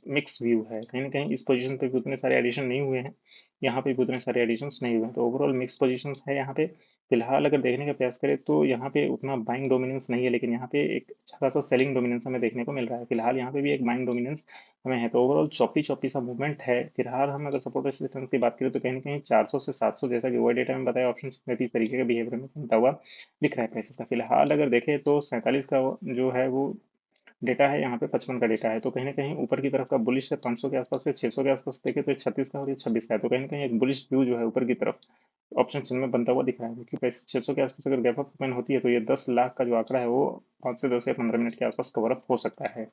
मिक्स व्यू है। कहीं ना कहीं इस पोजीशन पे भी उतने सारे एडिशन नहीं हुए हैं, यहाँ पे भी उतने सारे एडिशंस नहीं हुए हैं, तो ओवरऑल मिक्स पोजीशंस है यहाँ पे। फिलहाल अगर देखने का प्रयास करें तो यहाँ पे उतना बाइंग डोमिनेंस नहीं है, लेकिन यहाँ पे एक अच्छा खासा सेलिंग डोमिनेंस हमें देखने को मिल रहा है। फिलहाल यहाँ पे भी एक बाइंग डोमिनेंस हमें है, तो ओवरऑल चौपी चौपी सा मूवमेंट है। फिलहाल हम अगर सपोर्ट रेसिस्टेंस की बात करें तो कहीं ना कहीं 400 से 700, जैसा कि वो डेटा में बताया ऑप्शन में भी इस तरीके का बिहेवियर में बनता हुआ दिख रहा है प्राइसेस का। फिलहाल अगर देखें तो 47 का जो है वो डेटा है, यहाँ पे 55 का डेटा है, तो कहीं ना कहीं ऊपर की तरफ का बुलिश है 500 के आसपास से 600 के आसपास देखे तो 36 का और ये 26 का है, तो कहीं ना कहीं एक बुलिश व्यू जो है ऊपर की तरफ ऑप्शन चिन्ह में बनता हुआ दिख रहा है। क्योंकि पैसे 600 के आसपास अगर गैप अप ओपन होती है तो ये 10 लाख का जो आंकड़ा है वो 5 से 10 या 15 मिनट के आसपास कवर अप हो सकता है।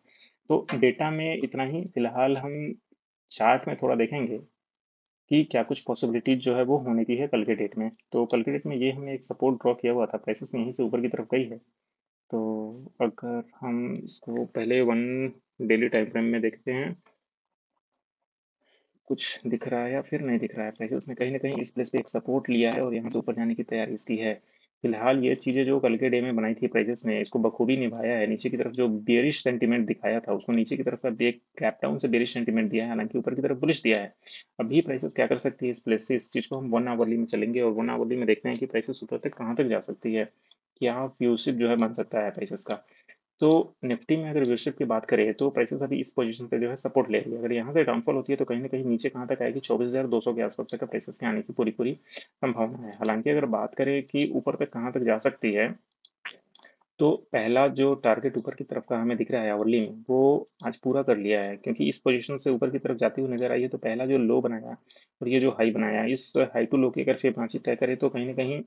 तो डेटा में इतना ही। फिलहाल हम चार्ट में थोड़ा देखेंगे कि क्या कुछ पॉसिबिलिटीज जो है वो होने की है कल के डेट में। तो कल के डेट में ये हमने एक सपोर्ट ड्रॉ किया हुआ था, प्राइसेस यहीं से ऊपर की तरफ गई है। तो अगर हम इसको पहले 1 डेली टाइम फ्रेम में देखते हैं, कुछ दिख रहा है या फिर नहीं दिख रहा है। प्राइसेस ने कहीं ना कहीं इस प्लेस पे एक सपोर्ट लिया है और यहाँ से ऊपर जाने की तैयारी इसकी है। फिलहाल ये चीज़ें जो कल के डे में बनाई थी प्राइसेस ने, इसको बखूबी निभाया है। नीचे की तरफ जो बेरिश सेंटीमेंट दिखाया था उसको नीचे की तरफ का एक गैप डाउन से बेरिश सेंटीमेंट दिया है, हालांकि ऊपर की तरफ बुलिश दिया है। अभी प्राइसेस क्या कर सकती है इस प्लेस से, इस चीज़ को हम 1 आवरली में चलेंगे और 1 आवरली में देखते हैं कि प्राइसेस ऊपर तक कहाँ तक जा सकती है, क्या व्यूशिप जो है बन सकता है प्राइसेस का। तो निफ्टी में अगर व्यूशिप की बात करें तो प्राइसेस अभी इस पोजीशन पे जो है सपोर्ट ले रही है। अगर यहाँ से डाउनफॉल होती है तो कहीं ना कहीं नीचे कहाँ तक आएगी, 24,200 के आसपास तक प्राइसेस के आने की पूरी पूरी संभावना है। हालांकि अगर बात करें कि ऊपर पे कहाँ तक जा सकती है, तो पहला जो टारगेट ऊपर की तरफ का हमें दिख रहा है आवरली में, वो आज पूरा कर लिया है, क्योंकि इस पोजीशन से ऊपर की तरफ जाती हुई नजर आई है। तो पहला जो लो बनाया और ये जो हाई बनाया, इस हाई टू लो की अगर फिबोनाची तय करें तो कहीं ना कहीं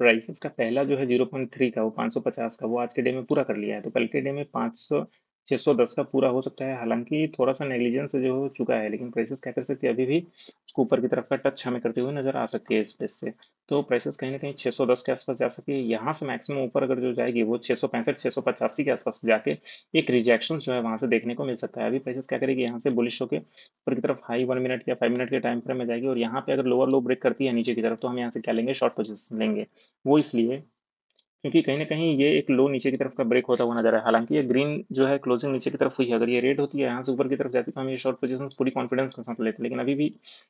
प्राइसेस का पहला जो है 0.3 का, वो 550 का, वो आज के डे में पूरा कर लिया है। तो कल के डे में 500 610 का पूरा हो सकता है। हालांकि थोड़ा सा नेग्लिजेंस जो हो चुका है, लेकिन प्राइसेस क्या कर सकती है, अभी भी उसको ऊपर की तरफ का टच हमें करते हुए नजर आ सकती है इस बेस से। तो प्राइसेस कहीं ना कहीं 610 के आसपास जा सकती है। यहाँ से मैक्सिमम ऊपर अगर जो जाएगी वो 665 685 के आसपास जाके एक रिजेक्शन जो है वहां से देखने को मिल सकता है। अभी प्राइसेस क्या करेगी, यहाँ से बुलिश होकर ऊपर की तरफ हाई 1 मिनट या 5 मिनट के टाइम फ्रेम में जाएगी, और यहाँ पे अगर लोअर लो ब्रेक करती है नीचे की तरफ, तो हम यहाँ से क्या लेंगे, शॉर्ट पोजीशन लेंगे। वो इसलिए क्योंकि कहीं ना कहीं ये एक लो नीचे की तरफ का ब्रेक होता हुआ नजर है। हालांकि ये ग्रीन जो है क्लोजिंग नीचे की तरफ हुई है, अगर ये रेड होती है यहाँ से ऊपर की तरफ जाती तो हम ये शॉर्ट पोजीशन पूरी कॉन्फिडेंस के साथ लेते, लेकिन अभी भी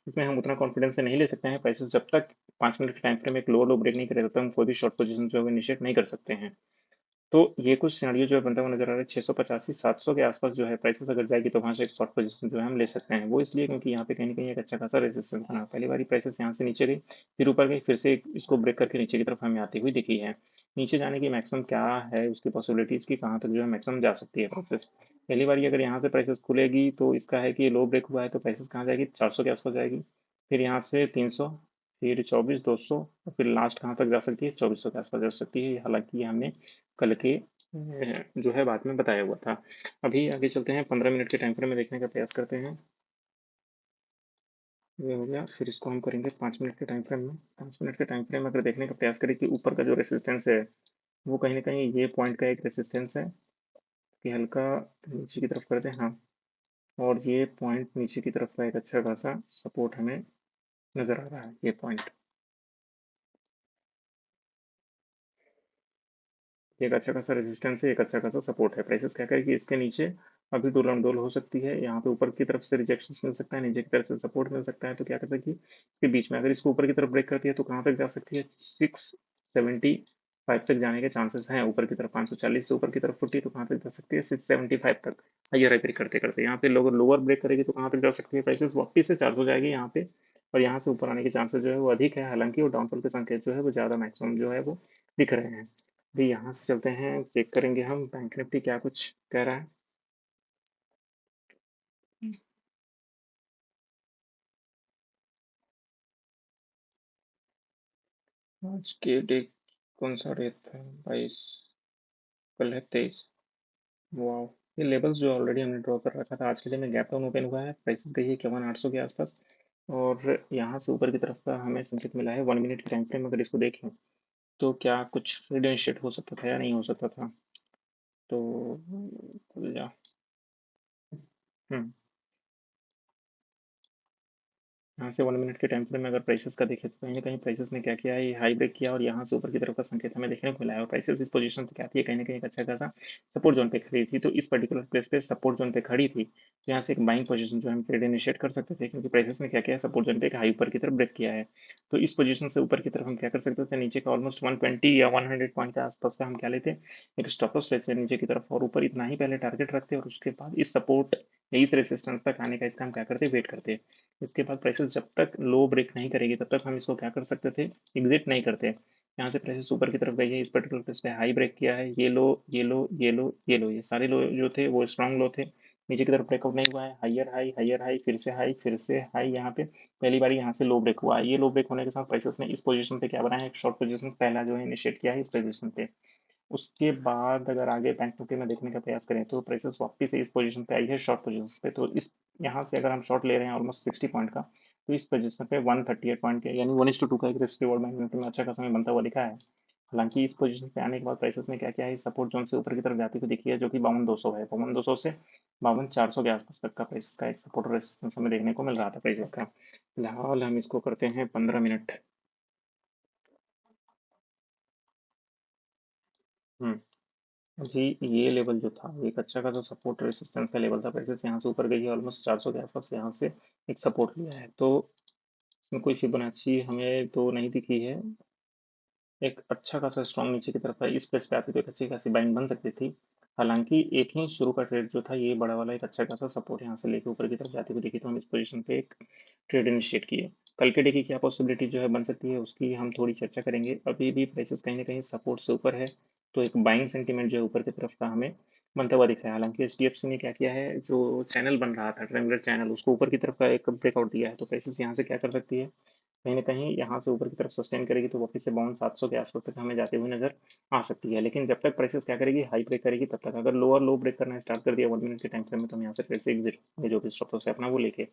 इसमें हम उतना कॉन्फिडेंस से नहीं ले सकते हैं। पैसे जब तक 5 मिनट के टाइम फ्रेम में एक लो लो ब्रेक नहीं करे, तब तक हम कोई भी शॉर्ट पोजीशन जो है इनिशिएट नहीं कर सकते हैं। तो ये कुछ सिनेरियो जो है बनता हुआ नजर आ रहा है। 685 700 के आसपास जो है प्राइसेस अगर जाएगी, तो वहां से एक शॉर्ट पोजीशन जो है हम ले सकते हैं। वो इसलिए क्योंकि यहाँ पे कहीं ना कहीं एक अच्छा खासा रेजिस्टेंस बना। पहली बारी प्राइसेस यहाँ से नीचे गई, फिर ऊपर गई, फिर से इसको ब्रेक करके नीचे की तरफ हमें आती हुई दिखी है। नीचे जाने की मैक्सिमम क्या है, उसकी पॉसिबिलिटीज की कहाँ तक जो है मैक्सिमम जा सकती है प्राइसेस। पहली बारी अगर यहाँ से प्राइसेस खुलेगी, तो इसका है कि लो ब्रेक हुआ है, तो प्राइसेस कहाँ जाएगी, 400 के आसपास जाएगी। फिर यहाँ से 300, फिर 24 200, और फिर लास्ट कहाँ तक जा सकती है, 2400 के आसपास जा सकती है। हालांकि ये हमने कल के जो है बाद में बताया हुआ था। अभी आगे चलते हैं, 15 मिनट के टाइम फ्रेम में देखने का प्रयास करते हैं। ये हो गया, फिर इसको हम करेंगे 5 मिनट के टाइम फ्रेम में। 5 मिनट के टाइम फ्रेम में अगर देखने का प्रयास करें कि ऊपर का जो रेसिस्टेंस है, वो कहीं ना कहीं ये पॉइंट का एक रेसिस्टेंस है कि हल्का नीचे की तरफ कर दें, हाँ। और ये पॉइंट नीचे की तरफ का एक अच्छा खासा सपोर्ट हमें नजर आ रहा है, ये पॉइंट एक अच्छा खासा रेजिस्टेंस है, एक अच्छा खासा सपोर्ट है। प्राइसेस क्या करेगी, इसके नीचे अभी डोलम डोल हो सकती है। यहाँ पे ऊपर की तरफ से रिजेक्शन मिल सकता है, नीचे की तरफ से सपोर्ट मिल सकता है। तो क्या कर सकती है, इसके बीच में अगर इसको ऊपर की तरफ ब्रेक करती है, तो कहाँ तक जा सकती है, 675 तक जाने के चांसेस हैं। ऊपर की तरफ 540 से ऊपर की तरफ फुटी तो कहाँ तक जा सकती है, 675 तक। हाइयर हाइपर करते करते यहाँ पे लोअर लोअर ब्रेक करेगी तो कहाँ तक जा सकती है, प्राइसेस वापस से 400 जाएगी यहाँ पे। और यहाँ से ऊपर आने के चांसेस जो है वो अधिक है। हालांकि वो डाउनफॉल के संकेत जो है वो ज़्यादा मैक्सिमम जो है वो दिख रहे हैं। भी यहाँ से चलते हैं, चेक करेंगे हम बैंक निफ्टी क्या कुछ कह रहा है। आज के डे कौन सा डे था, 22, कल है 23। वाह, ये लेवल्स जो ऑलरेडी हमने ड्रॉ कर रखा था, आज के डे में गैप डाउन ओपन हुआ है, प्राइसेस गई है 51 800 के आसपास। और यहाँ से ऊपर की तरफ का हमें संकेत मिला है 1 मिनट के टाइम फ्रेम। अगर इसको देखें तो क्या कुछ रिडेंशिएट हो सकता था या नहीं हो सकता था। तो खुल जा। हम्म यहाँ से 1 मिनट के टाइम फ्रेम में अगर प्राइसेस का देखें, तो कहीं ना कहीं प्राइसेस ने क्या किया है, ये हाई ब्रेक किया और यहाँ से ऊपर की तरफ का संकेत हमें देखने को मिला है। और प्राइसेस इस पोजीशन पे क्या आती है, कहीं ना कहीं एक अच्छा खासा सपोर्ट जोन पे खड़ी थी। तो इस पर्टिकुलर प्लेस पे सपोर्ट जोन पे खड़ी थी, तो यहाँ से एक बाइंग पोजीशन जो हम ट्रेड इनिशिएट कर सकते थे, क्योंकि प्राइसेस ने क्या किया है, सपोर्ट जोन पे एक हाई ऊपर की तरफ ब्रेक किया है। तो इस पोजीशन से ऊपर की तरफ हम क्या कर सकते थे, नीचे का ऑलमोस्ट 120 या 100 पॉइंट के आसपास का हम क्या लेते, एक स्टॉप लॉस लेते नीचे की तरफ, और ऊपर इतना ही पहले टारगेट रखते, और उसके बाद इस सपोर्ट या इस रेसिस्टेंस तक आने का इसका हम क्या करते, वेट करते। इसके बाद प्राइसेस जब तक लो ब्रेक नहीं करेगी, तब तक हम इसको क्या कर सकते थे, एग्जिट नहीं करते। यहाँ से प्राइसेस ऊपर की तरफ गई है, इस पर्टिकुलर प्लेस पे हाई ब्रेक किया है, ये लो ये लो ये लो ये लो, ये सारे लो जो थे वो स्ट्रांग लो थे। नीचे की तरफ ब्रेकआउट नहीं हुआ है, हाइयर हाई, फिर से हाई। यहाँ पे पहली बार यहाँ से लो ब्रेक हुआ है, ये लो ब्रेक होने के साथ प्राइसेस ने इस पोजीशन पे क्या बनाया है, एक शॉर्ट पोजीशन पहला जो है इनिशिएट किया है इस पोजीशन पे। उसके बाद अगर आगे बैंक निफ्टी में देखने का प्रयास करें, तो प्राइसेस वापस से इस पोजीशन पे आई है शॉर्ट पोजीशन पे। तो इस यहाँ से अगर हम शॉर्ट ले रहे हैं ऑलमोस्ट 60 पॉइंट का, तो इस पोजीशन पे 138 पॉइंट के यानी 1:2 का एक रिस्क रिवॉर्ड बैंक निफ्टी में अच्छा खासा में बनता हुआ दिखा है। हालांकि इस पोजीशन पे आने के बाद प्राइसेस ने क्या किया है, सपोर्ट जोन से ऊपर की तरफ जाती हुई दिखी है, जो कि 52 200 है। 52 200 से 52 400 के आसपास तक का प्राइसेस का एक सपोर्ट रेजिस्टेंस हमें देखने को मिल रहा था प्राइसेस का। फिलहाल हम इसको करते हैं 15 मिनट। हम्म अभी ये लेवल जो था, ये एक अच्छा खासा सपोर्ट रेसिस्टेंस का लेवल था। प्राइसेस यहाँ से ऊपर गई है ऑलमोस्ट 400 के आसपास, यहाँ से एक सपोर्ट लिया है। तो इसमें कोई फिबोनाची हमें तो नहीं दिखी है। एक अच्छा खासा स्ट्रॉन्ग नीचे की तरफ है, इस प्लेस पे आती तो एक अच्छी खासी बाइंग बन सकती थी। हालांकि एक ही शुरू का ट्रेड जो था, ये बड़ा वाला एक अच्छा खासा सपोर्ट यहाँ से लेके ऊपर की तरफ जाती हुई दिखी, तो हम इस पोजीशन पे एक ट्रेड इनिशिएट किए। कल के डे की क्या पॉसिबिलिटी जो है बन सकती है उसकी हम थोड़ी चर्चा करेंगे। अभी भी प्राइसेस कहीं ना कहीं सपोर्ट से ऊपर है, तो एक बाइंग सेंटीमेंट जो है ऊपर की तरफ का हमें बनता हुआ दिख रहा है। हालांकि एचडीएफसी ने क्या किया है, जो चैनल बन रहा था ट्रायंगुलर चैनल, उसको ऊपर की तरफ का एक ब्रेकआउट दिया है, तो प्राइसेस यहाँ से क्या कर सकती है, कहीं न कहीं यहाँ से ऊपर की तरफ सस्टेन करेगी, तो वापस से बाउंड 700 के आस-पास तक हमें जाते हुए नज़र आ सकती है। लेकिन जब तक प्राइसेस क्या करेगी, हाई ब्रेक करेगी, तब तक अगर लोअर लो ब्रेक करना स्टार्ट कर दिया 1 मिनट के टाइम फ्रेम में, तो हम यहाँ से फिर से एग्ज़िट होंगे, जो भी स्टॉप लॉस है अपना वो लेके।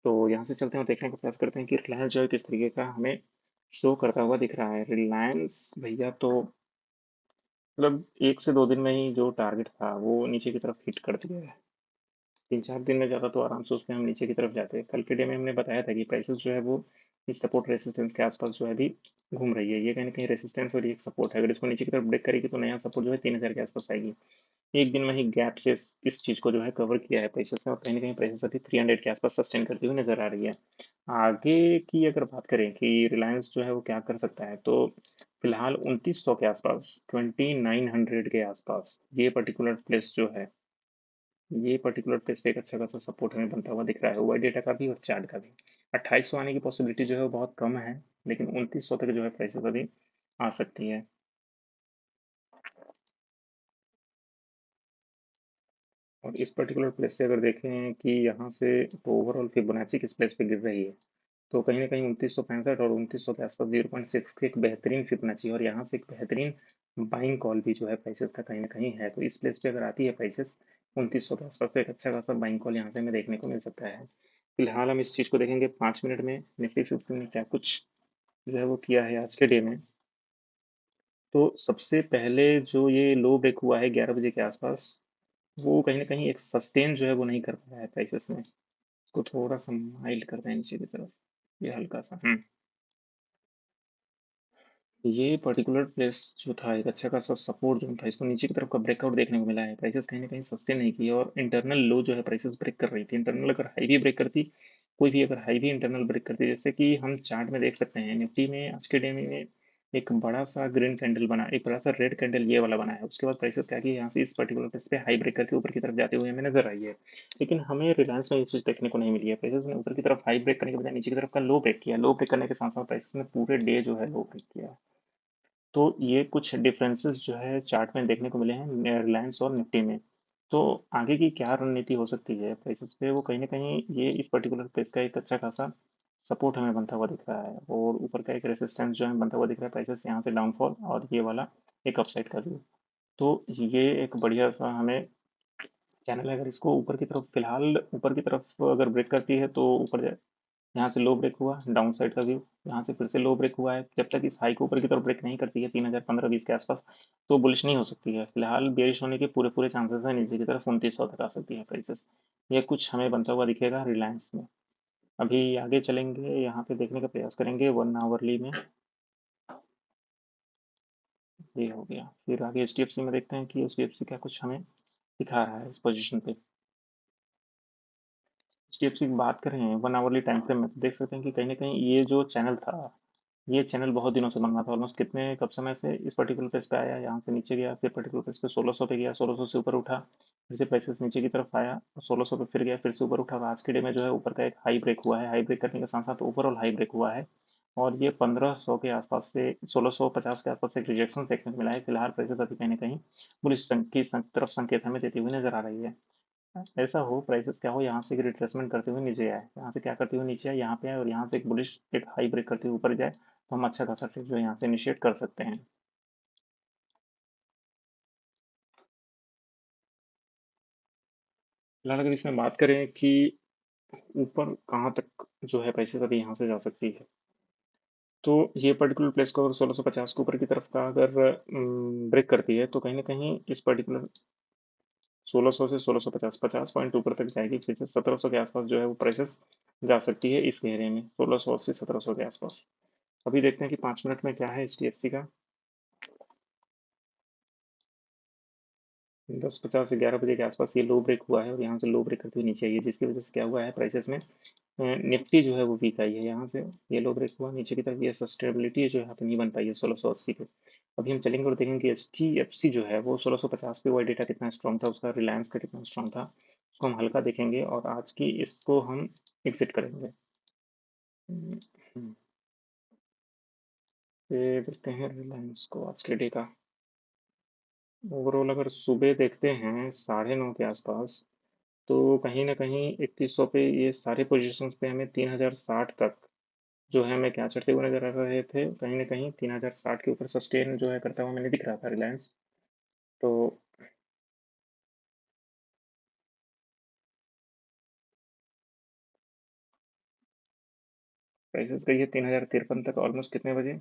तो यहाँ से चलते हैं और देखने का प्रयास करते हैं कि रिलायंस जो है किस तरीके का हमें शो करता हुआ दिख रहा है। रिलायंस भैया तो मतलब 1 से 2 दिन में ही जो टारगेट था, वो नीचे की तरफ हिट कर दिया है। 3-4 दिन में ज़्यादा तो आराम से उसमें हम नीचे की तरफ जाते हैं। कल के डे में हमने बताया था कि प्राइसेस जो है वो इस सपोर्ट रेजिस्टेंस के आसपास जो है अभी घूम रही है। ये कहीं न कहीं रेजिस्टेंस और ये एक सपोर्ट है। अगर इसको नीचे की तरफ ब्रेक करेगी तो नया सपोर्ट जो है 3000 के आसपास आएगी। एक दिन में ही गैप से इस चीज़ को जो है कवर किया है प्राइसेस ने, और कहीं न कहीं प्राइसेस अभी 300 के आसपास सस्टेन करती हुई नज़र आ रही है। आगे की अगर बात करें कि रिलायंस जो है वो क्या कर सकता है, तो फिलहाल 2900 के आसपास, 2900 के आसपास ये पर्टिकुलर प्लेस जो है, ये पर्टिकुलर प्लेस पे एक अच्छा खासा सपोर्ट हमें बनता हुआ दिख रहा है, वाई डेटा का भी और चार्ट का भी। 2800 आने की पॉसिबिलिटी जो है वो बहुत कम है, लेकिन 2900 तक जो है प्राइसेस अभी आ सकती है। और इस पर्टिकुलर प्लेस से अगर देखें कि यहाँ से तो ओवरऑल फिबोनाची किस प्लेस पे गिर रही है, तो कहीं ना कहीं 2965 और 2900 के आसपास 0.6 की एक बेहतरीन फिबोनाची और यहाँ से एक बेहतरीन बाइंग कॉल भी जो है प्राइसेस का कहीं ना कहीं है। तो इस प्लेस पे अगर आती है प्राइसेस 2900 के आसपास, तो एक अच्छा खासा बाइंग कॉल यहाँ से हमें देखने को मिल सकता है। फिलहाल हम इस चीज़ को देखेंगे 5 मिनट में, निफ्टी फिफ्टी ने क्या कुछ जो है वो किया है आज के डे में। तो सबसे पहले जो ये लो ब्रेक हुआ है 11 बजे के आसपास, वो कहीं ना कहीं एक सस्टेन जो है वो नहीं कर पाया है प्राइसेस में। इसको थोड़ा सा माइल्ड करते हैं नीचे की तरफ, ये हल्का सा। ये पर्टिकुलर प्लेस जो था एक अच्छा खासा सपोर्ट जोन था, इसको नीचे की तरफ का ब्रेकआउट देखने को मिला है। प्राइसेस कहीं ना कहीं सस्टेन नहीं की और इंटरनल लो जो है प्राइसेस ब्रेक कर रही थी। इंटरनल अगर हाई भी ब्रेक करती, कोई भी अगर हाई भी इंटरनल ब्रेक करती, जैसे कि हम चार्ट में देख सकते हैं, निफ्टी में आज के डे में एक बड़ा सा ग्रीन कैंडल बना, एक बड़ा सा रेड कैंडल ये वाला बना है। उसके बाद प्राइसेस क्या की, यहाँ से इस पर्टिकुलर प्लेस पे हाई ब्रेक करके ऊपर की तरफ जाते हुए हमें नजर आई है। लेकिन हमें रिलायंस में ये चीज़ देखने को नहीं मिली है। प्राइसेस ने ऊपर की तरफ हाई ब्रेक करने के बजाय नीचे की तरफ का लो ब्रेक किया। लो ब्रेक करने के साथ साथ प्राइसेस ने पूरे डे जो है लो ब्रेक किया। तो ये कुछ डिफरेंसेस जो है चार्ट में देखने को मिले हैं रिलायंस और निफ्टी में। तो आगे की क्या रणनीति हो सकती है प्राइसेस पे, वो कहीं ना कहीं ये इस पर्टिकुलर प्लेस का एक अच्छा खासा सपोर्ट हमें बनता हुआ दिख रहा है, और ऊपर का एक रेसिस्टेंस जो है बनता हुआ दिख रहा है। प्राइसेस यहाँ से डाउनफॉल और ये वाला एक अपसाइड का व्यू, तो ये एक बढ़िया सा हमें चैनल है। अगर इसको ऊपर की तरफ फिलहाल ऊपर की तरफ अगर ब्रेक करती है तो ऊपर जाए। यहाँ से लो ब्रेक हुआ, डाउन साइड का व्यू, यहाँ से फिर से लो ब्रेक हुआ है। जब तक इस हाई को ऊपर की तरफ ब्रेक नहीं करती है 3015-20 के आसपास, तो बुलिश नहीं हो सकती है। फिलहाल बेरिश होने के पूरे पूरे चांसेस हैं, नीचे की तरफ 2900 तक आ सकती है प्राइसेस। ये कुछ हमें बनता हुआ दिखेगा रिलायंस में। अभी आगे चलेंगे, यहाँ पे देखने का प्रयास करेंगे 1 आवरली में। ये हो गया, फिर आगे एच डी एफ सी में देखते हैं कि एच डी एफ सी क्या कुछ हमें दिखा रहा है इस पोजीशन पे। एच डी एफ सी की बात करें 1 आवरली टाइम फ्रेम में, तो देख सकते हैं कि कहीं ना कहीं ये जो चैनल था, ये चैनल बहुत दिनों से बन रहा था। ऑलमोस्ट कितने कब समय से इस पर्टिकुलर प्लेस पे आया, यहाँ से नीचे गया, फिर पर्टिकुलर प्लेस पे 1600 पे गया, 1600 से ऊपर उठा, फिर से प्राइसेस नीचे की तरफ आया और 1600 पे फिर गया, फिर से ऊपर उठा। और आज के डे में जो है ऊपर का एक हाई ब्रेक हुआ है। हाई ब्रेक करने के साथ साथ ओवरऑल हाई ब्रेक हुआ है, और ये 1500 के आसपास से 1650 के आसपास से एक रिजेक्शन देखने को मिला है। फिलहाल प्राइसेस अभी कहीं ना कहीं बुलिश की तरफ संकेत हमें देती हुई नजर आ रही है। ऐसा हो प्राइसेस क्या हो, यहाँ से एक रिट्रेसमेंट करते हुए नीचे आए, यहाँ से क्या करते हुए नीचे आए, यहाँ पे आए और यहाँ से एक बुलिश एक हाई ब्रेक करते हुए ऊपर जाए, तो हम अच्छा खासा ट्रेड जो है यहाँ से इनिशिएट कर सकते हैं। फिलहाल अगर इसमें बात करें कि ऊपर कहाँ तक जो है प्राइसेस अभी यहाँ से जा सकती है, तो ये पर्टिकुलर प्लेस को अगर 1650 के ऊपर की तरफ का अगर ब्रेक करती है, तो कहीं ना कहीं इस पर्टिकुलर 1600 से 1650 50 पॉइंट ऊपर तक जाएगी। फिर से 1700 के आसपास जो है वो प्राइसेस जा सकती है इस घेरे में, 1680 1700 के आसपास। अभी देखते हैं कि 5 मिनट में क्या है एच डी एफ सी का। 10:50 से 11 बजे के आसपास ये लो ब्रेक हुआ है और यहाँ से लो ब्रेक करते हुए नीचे आई है, जिसकी वजह से क्या हुआ है प्राइसेस में निफ्टी जो है वो वीक आई है। यहाँ से ये लो ब्रेक हुआ, नीचे की तरफ ये सस्टेनेबिलिटी जो है नहीं बन पाई है 1680 पे। अभी हम चलेंगे और देखेंगे कि एच टी एफ सी जो है वो 1650 पे, वो डेटा कितना स्ट्रॉन्ग था उसका, रिलायंस का कितना स्ट्रॉन्ग था, उसको हम हल्का देखेंगे और आज की इसको हम एग्जिट करेंगे। हम्म, ये देखते हैं रिलायंस को आज के डे का ओवरऑल। अगर सुबह देखते हैं 9:30 के आसपास, तो कहीं ना कहीं 2100 पे ये सारे पोजीशंस पे हमें 3060 तक जो है हमें क्या चढ़ते हुए नजर आ रहे थे। कहीं ना कहीं 3060 के ऊपर सस्टेन जो है करता हुआ मैंने दिख रहा था रिलायंस। तो प्राइसेस गई है 3053 तक ऑलमोस्ट कितने बजे,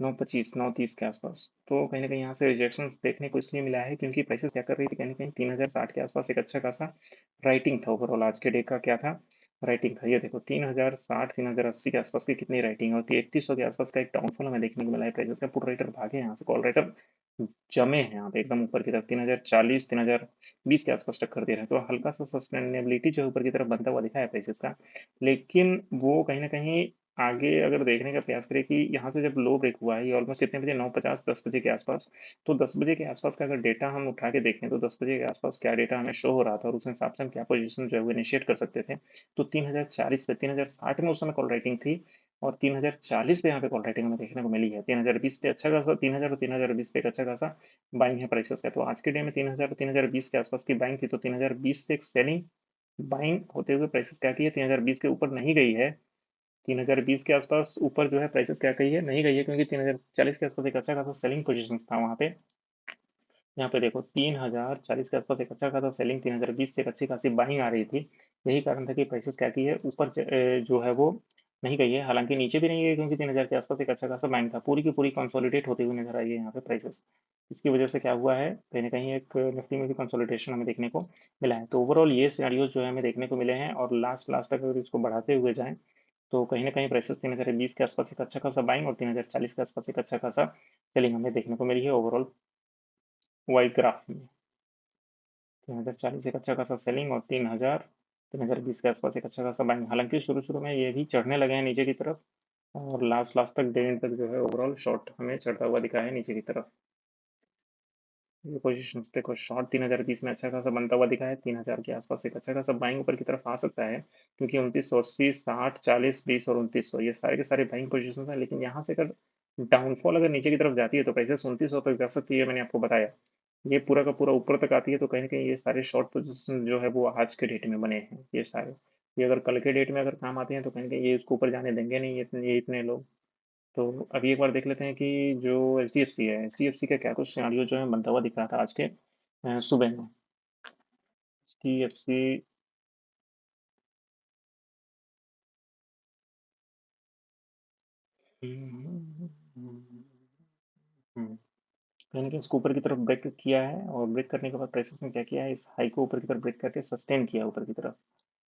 9:25 9:30 के आसपास। तो कहीं ना कहीं यहाँ से रिजेक्शन देखने को इसलिए मिला है क्योंकि प्राइसेस क्या कर रही थी, कहीं ना कहीं 3060 के आसपास एक अच्छा खासा राइटिंग था। ओवरऑल आज के डे का क्या था, राइटिंग था। ये देखो 3060 3080 के आसपास की कितनी राइटिंग होती है। 3100 के आसपास का एक डाउनफॉल हमें देखने को मिला है प्राइसेस का। पुट राइटर भागे यहाँ से, कॉल राइटर जमे हैं यहाँ पे एकदम ऊपर की तरफ 3040 3020 के आसपास टक्कर दे रहे हैं। तो हल्का सा सस्टेनेबिलिटी जो है ऊपर की तरफ बनता हुआ दिखा है प्राइसेस का। लेकिन वो कहीं ना कहीं आगे अगर देखने का प्रयास करें कि यहाँ से जब लो ब्रेक हुआ है, ये ऑलमोस्ट कितने बजे, 9:50 10 बजे के आसपास। तो 10 बजे के आसपास का अगर डेटा हम उठा के देखें तो 10 बजे के आसपास क्या डेटा हमें शो हो रहा था और उस हिसाब से हम क्या पोजीशन जो है वो इनिशिएट कर सकते थे। तो 3040 पे, 3060 में उस समय कॉल राइटिंग थी और 3040 पे यहाँ पे कॉल राइटिंग हमें देखने को मिली है। 3020 पे अच्छा खासा, 3000 और 3020 पे एक अच्छा खासा बाइंग है प्राइसेस का। तो आज के डे में 3000 और 3020 के आसपास की बाइंग थी, तो 3020 से एक सेलिंग बाइंग होते हुए प्राइसेस क्या की है, 3020 के ऊपर नहीं गई है। 3020 के आसपास ऊपर जो है प्राइसेस क्या गई है, नहीं गई है, क्योंकि 3040 के आसपास एक अच्छा खासा सेलिंग पोजीशन था वहाँ पे। यहाँ पे देखो 3040 के आसपास एक अच्छा खासा सेलिंग, 3020 से एक अच्छी खासी बाइंग आ रही थी। यही कारण था कि प्राइसेस क्या की है, ऊपर जो है वो नहीं गई है। हालांकि नीचे भी नहीं गई क्योंकि 3000 के आसपास एक अच्छा खासा बाइंग था। पूरी की पूरी कंसोलिडेट होती हुई नजर आई है यहाँ पे प्राइसेस। इसकी वजह से क्या हुआ है, कहीं ना कहीं एक निफ्टी में भी कंसोलिडेशन हमें देखने को मिला है। तो ओवरऑल ये सिनारियोज जो है हमें देखने को मिले हैं और लास्ट लास्ट तक अगर इसको बढ़ाते हुए जाएं तो कहीं ना कहीं प्राइसेस 3020 के आसपास एक अच्छा खासा बाइंग और 3040 के आसपास एक अच्छा खासा सेलिंग हमें देखने को मिली है ओवरऑल वाई ग्राफ में। 3040 एक अच्छा खासा सेलिंग और 3020 के आसपास एक अच्छा खासा बाइंग। हालांकि शुरू शुरू में ये भी चढ़ने लगे हैं नीचे की तरफ और लास्ट लास्ट तक डे एंड तक जो है ओवरऑल शॉर्ट हमें चढ़ता हुआ दिखा है नीचे की तरफ। ये पोजीशन देखो, शॉर्ट 3020 में अच्छा खासा बनता हुआ दिखा है। 3000 के आसपास एक अच्छा खासा बाइंग ऊपर की तरफ आ सकता है, क्योंकि 2980 60 40 20 और 2900 ये सारे के सारे बाइंग पोजीशन हैं। लेकिन यहाँ से अगर डाउनफॉल अगर नीचे की तरफ जाती है तो प्राइसेस 2900 तक जा सकती है, मैंने आपको बताया। ये पूरा का पूरा ऊपर तक आती है तो कहीं ना कहीं ये सारे शॉर्ट पोजीशन जो है वो आज के डेट में बने हैं ये सारे। ये अगर कल के डेट में अगर काम आते हैं तो कहीं ना कहीं ये इसको ऊपर जाने देंगे नहीं ये इतने लोग। तो अभी एक बार देख लेते हैं कि जो एच डी एफ सी है, एच डी एफ सी का क्या कुछ सिनारियो जो है बनता हुआ दिख रहा था आज के सुबह में। एच डी एफ सी कहीं ना कहीं इसको ऊपर की तरफ ब्रेक किया है और ब्रेक करने के बाद प्राइसेस ने क्या किया है, इस हाई को ऊपर की तरफ ब्रेक करके सस्टेन किया ऊपर की तरफ।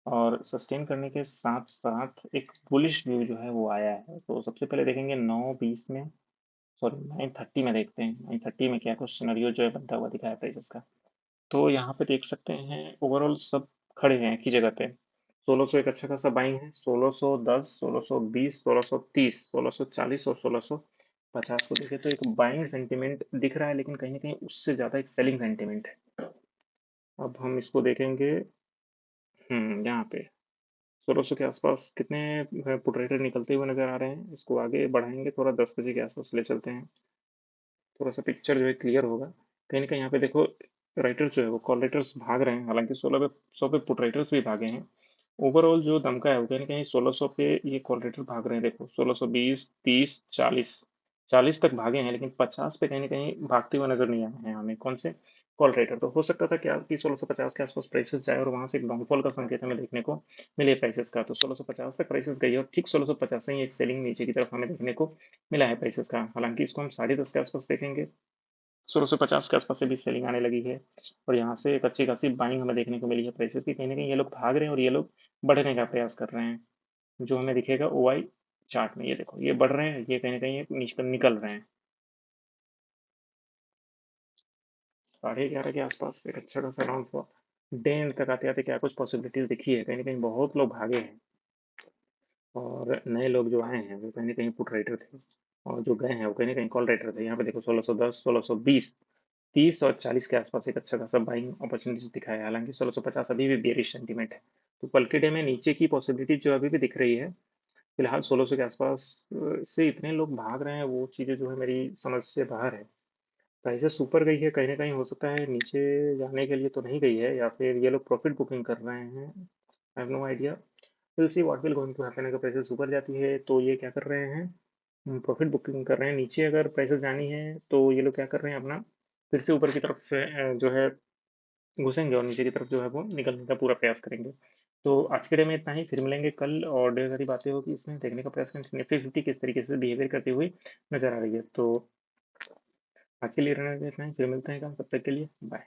और सस्टेन करने के साथ साथ एक बुलिश व्यू जो है वो आया है। तो सबसे पहले देखेंगे 9:20 में, सॉरी 9:30 में देखते हैं 9:30 में क्या कुछ सिनेरियो जो है बनता हुआ दिखा है प्राइसेस का। तो यहाँ पे देख सकते हैं ओवरऑल सब खड़े हैं एक ही जगह पे। 1600 एक अच्छा खासा बाइंग है, 1610 1620 1630 1640 और 1650 को देखें तो एक बाइंग सेंटिमेंट दिख रहा है, लेकिन कहीं ना कहीं उससे ज़्यादा एक सेलिंग सेंटिमेंट है। अब हम इसको देखेंगे। यहाँ पे 1600 के आसपास कितने पुट राइटर निकलते हुए नजर आ रहे हैं, इसको आगे बढ़ाएंगे थोड़ा, 10 बजे के आसपास ले चलते हैं, थोड़ा सा पिक्चर जो है क्लियर होगा। कहीं ना कहीं यहाँ पे देखो राइटर्स जो है वो कॉल राइटर्स भाग रहे हैं, हालांकि 100 पे पुट राइटर्स भी भागे हैं। ओवरऑल जो दमका है वो कहीं ना कहीं 1600 पे ये कॉल राइटर भाग रहे हैं। देखो 1620 30 40 40 तक भागे हैं, लेकिन 50 पे कहीं ना कहीं भागते हुए नजर नहीं आए हैं हमें। कौन से, कॉल राइटर। तो हो सकता था क्या कि 1650 के आसपास प्राइसेस जाए और वहां से एक डाउनफॉल का संकेत हमें देखने को मिले प्राइसेस का। तो 1650 तक प्राइसेस गई और ठीक 1650 से ही एक सेलिंग नीचे की तरफ हमें देखने को मिला है प्राइसेस का। हालांकि इसको हम 10:30 के आसपास देखेंगे, 1650 के आसपास से भी सेलिंग आने लगी है और यहाँ से एक अच्छी खासी बाइंग हमें देखने को मिली है प्राइसेस की। कहीं ना कहीं ये लोग भाग रहे हैं और ये लोग बढ़ने का प्रयास कर रहे हैं, जो हमें दिखेगा ओआई चार्ट में। ये देखो ये बढ़ रहे हैं, ये कहीं ना कहीं नीचे निकल रहे हैं। 11:30 के आसपास एक अच्छा खासा राउंड हुआ, डे एंड तक आते आते क्या कुछ पॉसिबिलिटीज दिखी है। कहीं ना कहीं बहुत लोग भागे हैं और नए लोग जो आए हैं वो कहीं ना कहीं पुट राइटर थे और जो गए हैं वो कहीं ना कहीं कॉल राइटर थे। यहाँ पे देखो 1610 1620 30 और 40 के आसपास एक अच्छा खासा बाइंग अपॉर्चुनिटीज दिखा है। हालांकि 1650 अभी भी बेरिश सेंटीमेंट है। तो कल के डे में नीचे की पॉसिबिलिटी जो अभी भी दिख रही है फिलहाल 1600 के आसपास से इतने लोग भाग रहे हैं, वो चीज़ें जो है मेरी समझ से बाहर है। प्राइसेस ऊपर गई है, कहीं न कहीं हो सकता है नीचे जाने के लिए तो नहीं गई है, या फिर ये लोग प्रॉफ़िट बुकिंग कर रहे हैं। I have no idea. Will see what will going to happen. अगर प्राइसेस ऊपर जाती है तो ये क्या कर रहे हैं, प्रॉफ़िट बुकिंग कर रहे हैं। नीचे अगर प्राइसेस जानी है तो ये लोग क्या कर रहे हैं, अपना फिर से ऊपर की तरफ जो है घुसेंगे और नीचे की तरफ जो है वो निकलने का पूरा प्रयास करेंगे। तो आज के डे में इतना ही, फिर मिलेंगे कल और ढेर सारी बातें होगी इसमें, देखने का प्रयास करेंगे निफ्टी 50 किस तरीके से बिहेवियर करती हुई नज़र आ रही है। तो आज के लिए रहने देते हैं, फिर मिलते हैं कल, तब तक के लिए बाय।